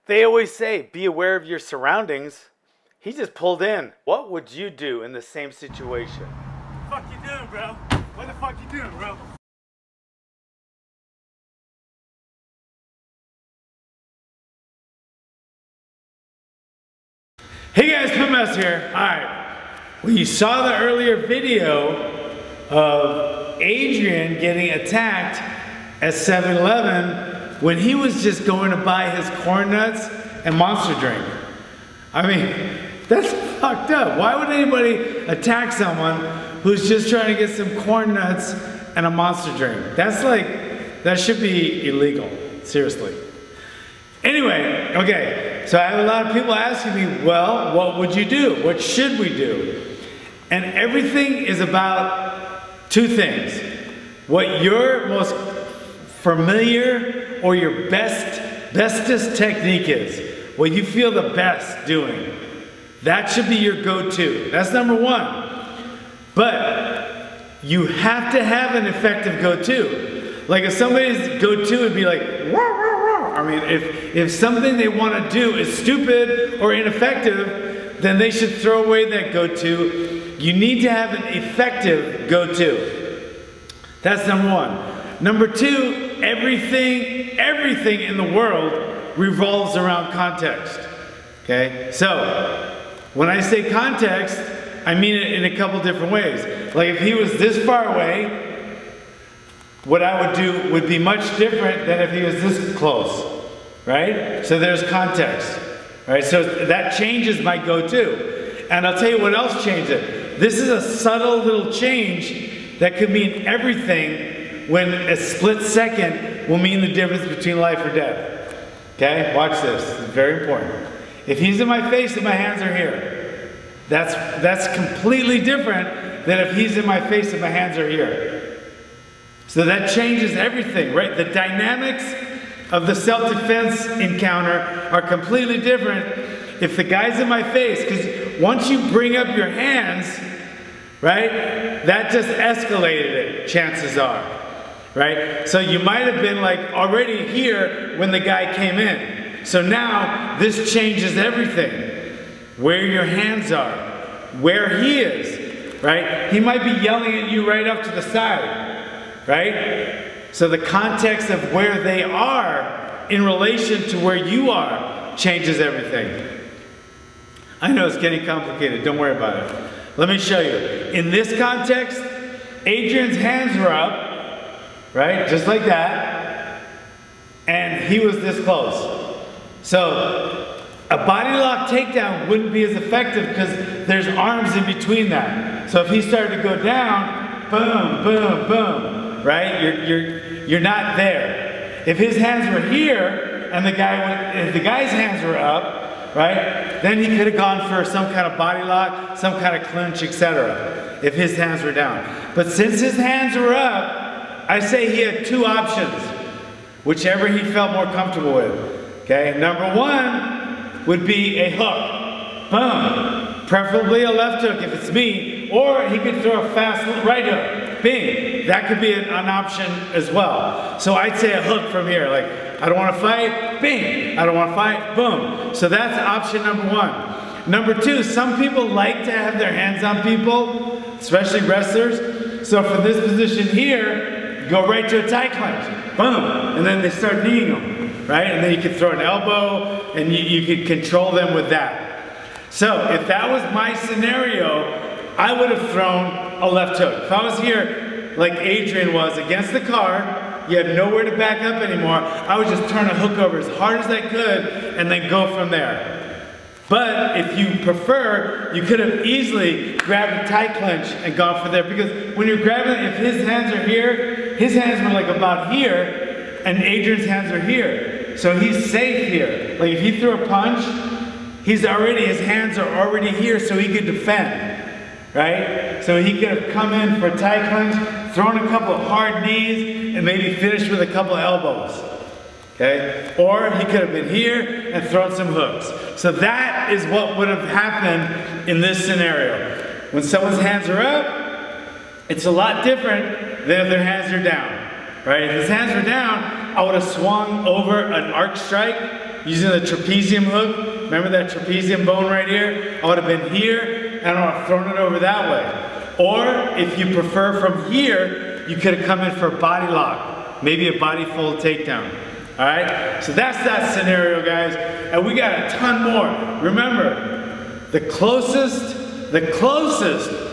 They always say, be aware of your surroundings. He just pulled in. What would you do in the same situation? What the fuck you doing, bro? What the fuck you doing, bro? Hey guys, Pit here. Alright, well, you saw the earlier video of Adrian getting attacked at 7-Eleven when he was just going to buy his corn nuts and Monster drink. I mean, that's fucked up. Why would anybody attack someone who's just trying to get some corn nuts and a Monster drink? That's like, that should be illegal, seriously. Anyway, okay, so I have a lot of people asking me, well, what would you do? What should we do? And everything is about two things. What your most familiar or your bestest technique is. What you feel the best doing. That should be your go-to. That's number one. But you have to have an effective go-to. Like if somebody's go-to would be like, wah, wah, wah. I mean, if something they want to do is stupid or ineffective, then they should throw away that go-to. You need to have an effective go-to. That's number one. Number two, everything in the world revolves around context. Okay? So, when I say context, I mean it in a couple different ways. Like if he was this far away, what I would do would be much different than if he was this close. Right? So there's context. Right? So that changes my go-to. And I'll tell you what else changed it. This is a subtle little change that could mean everything when a split second will mean the difference between life or death. Okay? Watch this. It's very important. If he's in my face and my hands are here, that's completely different than if he's in my face and my hands are here. So that changes everything, right? The dynamics of the self-defense encounter are completely different if the guy's in my face, because once you bring up your hands, right, that just escalated it, chances are. Right? So you might have been like already here when the guy came in. So now this changes everything. Where your hands are, where he is, right? He might be yelling at you right up to the side, right? So the context of where they are in relation to where you are changes everything. I know it's getting complicated, don't worry about it. Let me show you. In this context, Adrian's hands were up, right? Just like that. And he was this close. So a body lock takedown wouldn't be as effective because there's arms in between that. So if he started to go down, boom, boom, boom, right? You're not there. If his hands were here and if the guy's hands were up, right? Then he could have gone for some kind of body lock, some kind of clinch, etc. If his hands were down. But since his hands were up, I say he had two options, whichever he felt more comfortable with. Okay, number one would be a hook. Boom. Preferably a left hook if it's me, or he could throw a fast right hook. Bing. That could be an option as well. So I'd say a hook from here, like, I don't want to fight, bing. I don't want to fight, boom. So that's option number one. Number two, some people like to have their hands on people, especially wrestlers. So from this position here, go right to a tie clinch, boom, and then they start kneeing them, right? And then you can throw an elbow, and you can control them with that. So if that was my scenario, I would have thrown a left hook. If I was here, like Adrian was, against the car, you had nowhere to back up anymore, I would just turn a hook over as hard as I could, and then go from there. But if you prefer, you could have easily grabbed a tie clinch and gone for there, because when you're grabbing, if his hands are here, his hands were like about here, and Adrian's hands are here. So he's safe here. Like if he threw a punch, his hands are already here, so he could defend, right? So he could have come in for a tie clinch, thrown a couple of hard knees, and maybe finished with a couple of elbows. Okay? Or he could have been here and thrown some hooks. So that is what would have happened in this scenario. When someone's hands are up, it's a lot different than if their hands are down. Right? If his hands were down, I would have swung over an arc strike using the trapezium hook. Remember that trapezium bone right here? I would have been here and I would have thrown it over that way. Or if you prefer from here, you could have come in for a body lock, maybe a body fold takedown. All right, so that's that scenario, guys. And we got a ton more. Remember, the closest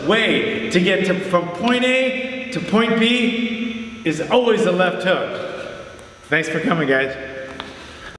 way to get from point A to point B is always the left hook. Thanks for coming, guys.